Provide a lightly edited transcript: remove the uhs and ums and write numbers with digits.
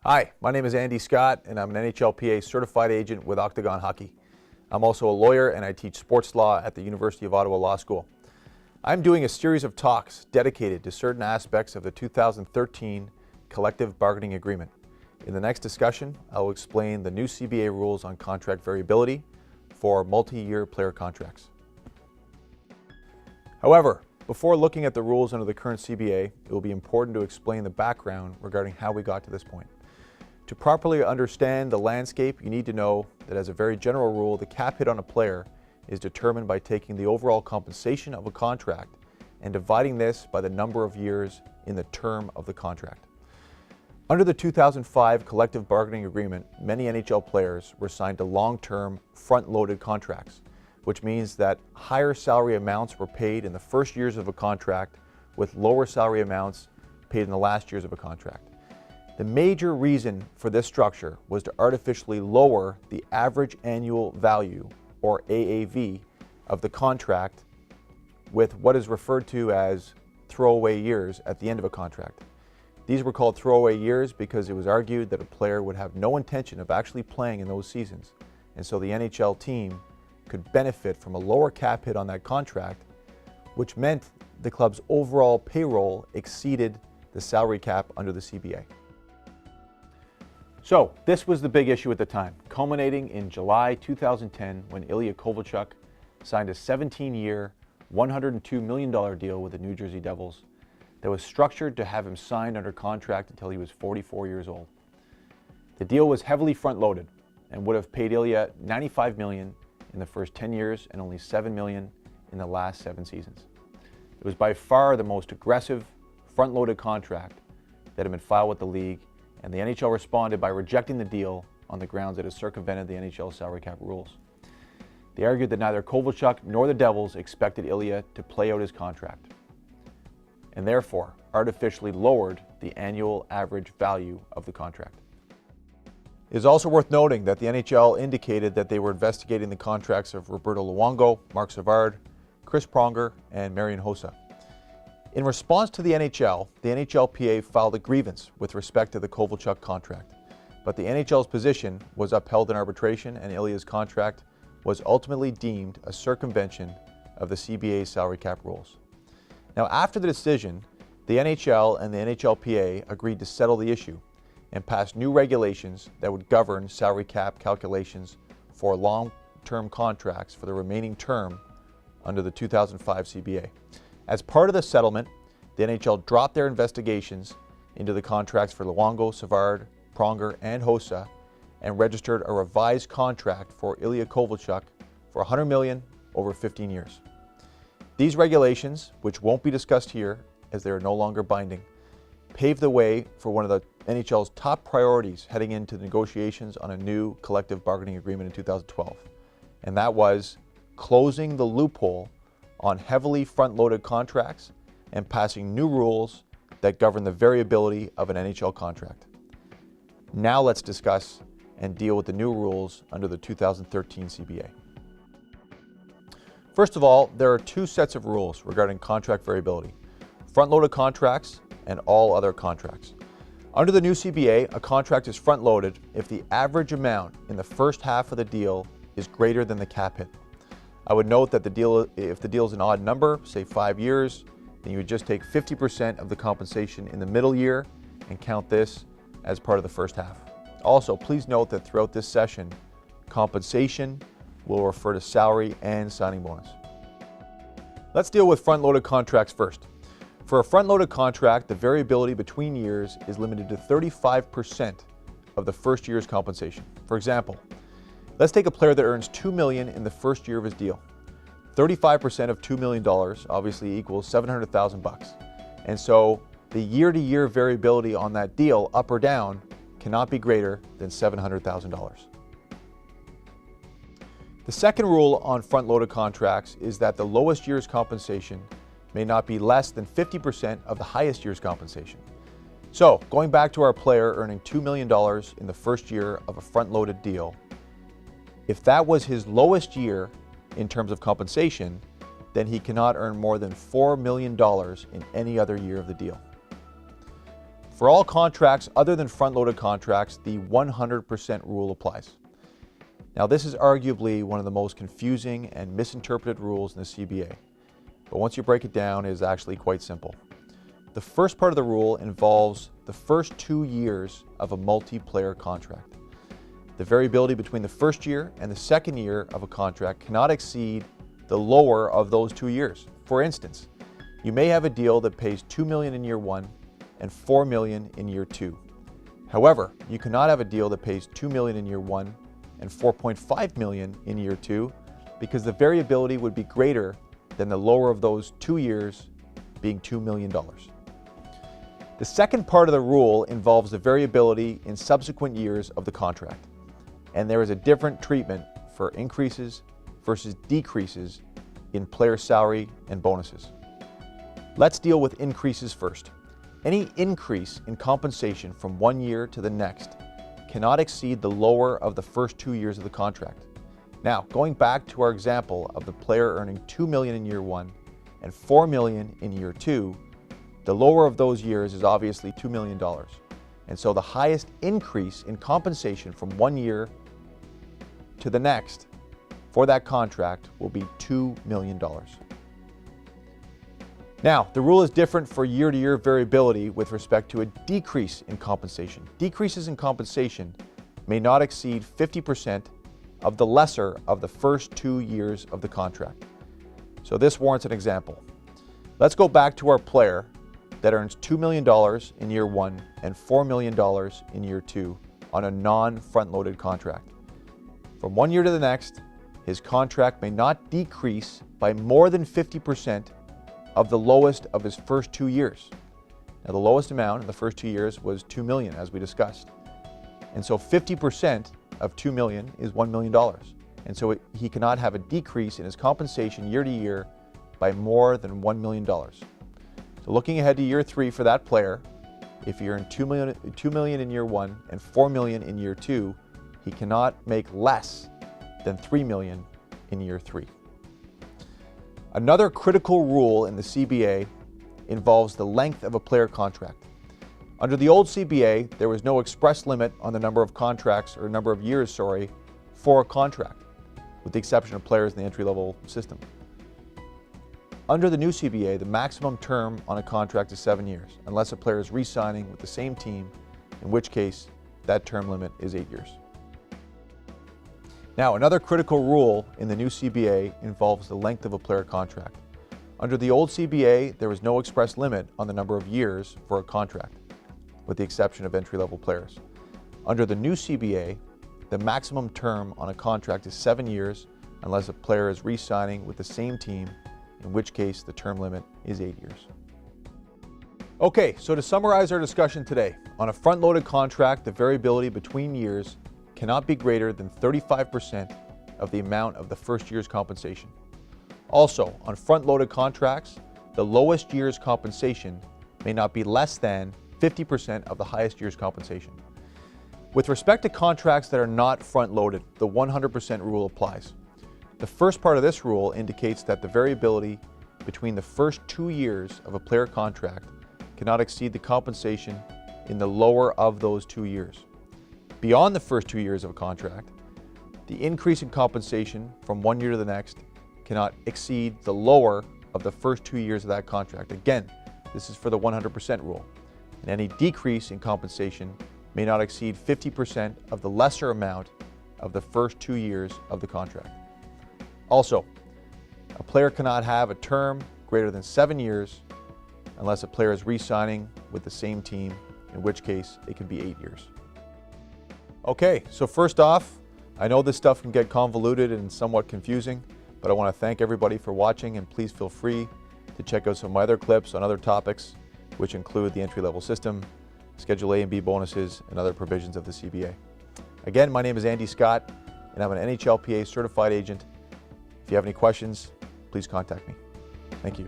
Hi, my name is Andy Scott, and I'm an NHLPA certified agent with Octagon Hockey. I'm also a lawyer, and I teach sports law at the University of Ottawa Law School. I'm doing a series of talks dedicated to certain aspects of the 2013 Collective Bargaining Agreement. In the next discussion, I will explain the new CBA rules on contract variability for multi-year player contracts. However, before looking at the rules under the current CBA, it will be important to explain the background regarding how we got to this point. To properly understand the landscape, you need to know that as a very general rule, the cap hit on a player is determined by taking the overall compensation of a contract and dividing this by the number of years in the term of the contract. Under the 2005 Collective Bargaining Agreement, many NHL players were signed to long-term, front-loaded contracts, which means that higher salary amounts were paid in the first years of a contract with lower salary amounts paid in the last years of a contract. The major reason for this structure was to artificially lower the average annual value, or AAV, of the contract with what is referred to as throwaway years at the end of a contract. These were called throwaway years because it was argued that a player would have no intention of actually playing in those seasons, and so the NHL team could benefit from a lower cap hit on that contract, which meant the club's overall payroll exceeded the salary cap under the CBA. So this was the big issue at the time, culminating in July 2010 when Ilya Kovalchuk signed a 17-year, $102 million deal with the New Jersey Devils that was structured to have him signed under contract until he was 44 years old. The deal was heavily front-loaded and would have paid Ilya $95 million in the first 10 years and only $7 million in the last 7 seasons. It was by far the most aggressive, front-loaded contract that had been filed with the league, and the NHL responded by rejecting the deal on the grounds that it circumvented the NHL salary cap rules. They argued that neither Kovalchuk nor the Devils expected Ilya to play out his contract, and therefore artificially lowered the annual average value of the contract. It is also worth noting that the NHL indicated that they were investigating the contracts of Roberto Luongo, Marc Savard, Chris Pronger, and Marian Hossa. In response to the NHLPA filed a grievance with respect to the Kovalchuk contract, but the NHL's position was upheld in arbitration, and Ilya's contract was ultimately deemed a circumvention of the CBA's salary cap rules. Now, after the decision, the NHL and the NHLPA agreed to settle the issue and pass new regulations that would govern salary cap calculations for long-term contracts for the remaining term under the 2005 CBA. As part of the settlement, the NHL dropped their investigations into the contracts for Luongo, Savard, Pronger, and Hossa and registered a revised contract for Ilya Kovalchuk for $100 million over 15 years. These regulations, which won't be discussed here as they are no longer binding, paved the way for one of the NHL's top priorities heading into the negotiations on a new collective bargaining agreement in 2012, and that was closing the loophole on heavily front-loaded contracts and passing new rules that govern the variability of an NHL contract. Now let's discuss and deal with the new rules under the 2013 CBA. First of all, there are 2 sets of rules regarding contract variability: front-loaded contracts and all other contracts. Under the new CBA, a contract is front-loaded if the average amount in the first half of the deal is greater than the cap hit. I would note that if the deal is an odd number, say 5 years, then you would just take 50% of the compensation in the middle year and count this as part of the first half. Also, please note that throughout this session, compensation will refer to salary and signing bonus. Let's deal with front-loaded contracts first. For a front-loaded contract, the variability between years is limited to 35% of the first year's compensation. For example, let's take a player that earns $2 million in the first year of his deal. 35% of $2 million obviously equals $700,000. And so the year-to-year variability on that deal, up or down, cannot be greater than $700,000. The second rule on front-loaded contracts is that the lowest year's compensation may not be less than 50% of the highest year's compensation. So, going back to our player earning $2 million in the first year of a front-loaded deal, if that was his lowest year in terms of compensation, then he cannot earn more than $4 million in any other year of the deal. For all contracts other than front-loaded contracts, the 100% rule applies. Now, this is arguably one of the most confusing and misinterpreted rules in the CBA, but once you break it down, it is actually quite simple. The first part of the rule involves the first 2 years of a multiplayer contract. The variability between the first year and the second year of a contract cannot exceed the lower of those 2 years. For instance, you may have a deal that pays $2 million in year 1 and $4 million in year 2. However, you cannot have a deal that pays $2 million in year 1 and $4.5 million in year 2 because the variability would be greater than the lower of those 2 years being $2 million. The second part of the rule involves the variability in subsequent years of the contract, and there is a different treatment for increases versus decreases in player salary and bonuses. Let's deal with increases first. Any increase in compensation from 1 year to the next cannot exceed the lower of the first 2 years of the contract. Now, going back to our example of the player earning $2 million in year 1 and $4 million in year 2, the lower of those years is obviously $2 million. And so the highest increase in compensation from 1 year to the next for that contract will be $2 million. Now, the rule is different for year-to-year variability with respect to a decrease in compensation. Decreases in compensation may not exceed 50% of the lesser of the first 2 years of the contract. So this warrants an example. Let's go back to our player that earns $2 million in year 1 and $4 million in year 2 on a non-front-loaded contract. From 1 year to the next, his contract may not decrease by more than 50% of the lowest of his first 2 years. Now, the lowest amount in the first 2 years was $2 million, as we discussed. And so 50% of $2 million is $1 million. And so he cannot have a decrease in his compensation year to year by more than $1 million. So looking ahead to year 3 for that player, if he earned $2 million in year 1 and $4 million in year 2, he cannot make less than $3 million in year 3. Another critical rule in the CBA involves the length of a player contract. Under the old CBA, there was no express limit on the number of contracts or number of years, for a contract, with the exception of players in the entry-level system. Under the new CBA, the maximum term on a contract is 7 years, unless a player is re-signing with the same team, in which case that term limit is 8 years. Now, another critical rule in the new CBA involves the length of a player contract. Under the old CBA, there was no express limit on the number of years for a contract, with the exception of entry-level players. Under the new CBA, the maximum term on a contract is 7 years unless a player is re-signing with the same team, in which case the term limit is 8 years. Okay, so to summarize our discussion today, on a front-loaded contract, the variability between years cannot be greater than 35% of the amount of the first year's compensation. Also, on front-loaded contracts, the lowest year's compensation may not be less than 50% of the highest year's compensation. With respect to contracts that are not front-loaded, the 100% rule applies. The first part of this rule indicates that the variability between the first 2 years of a player contract cannot exceed the compensation in the lower of those 2 years. Beyond the first 2 years of a contract, the increase in compensation from 1 year to the next cannot exceed the lower of the first 2 years of that contract. Again, this is for the 100% rule. And any decrease in compensation may not exceed 50% of the lesser amount of the first 2 years of the contract. Also, a player cannot have a term greater than 7 years unless a player is re-signing with the same team, in which case it can be 8 years. Okay, so first off, I know this stuff can get convoluted and somewhat confusing, but I want to thank everybody for watching, and please feel free to check out some of my other clips on other topics, which include the entry-level system, Schedule A and B bonuses, and other provisions of the CBA. Again, my name is Andy Scott, and I'm an NHLPA certified agent. If you have any questions, please contact me. Thank you.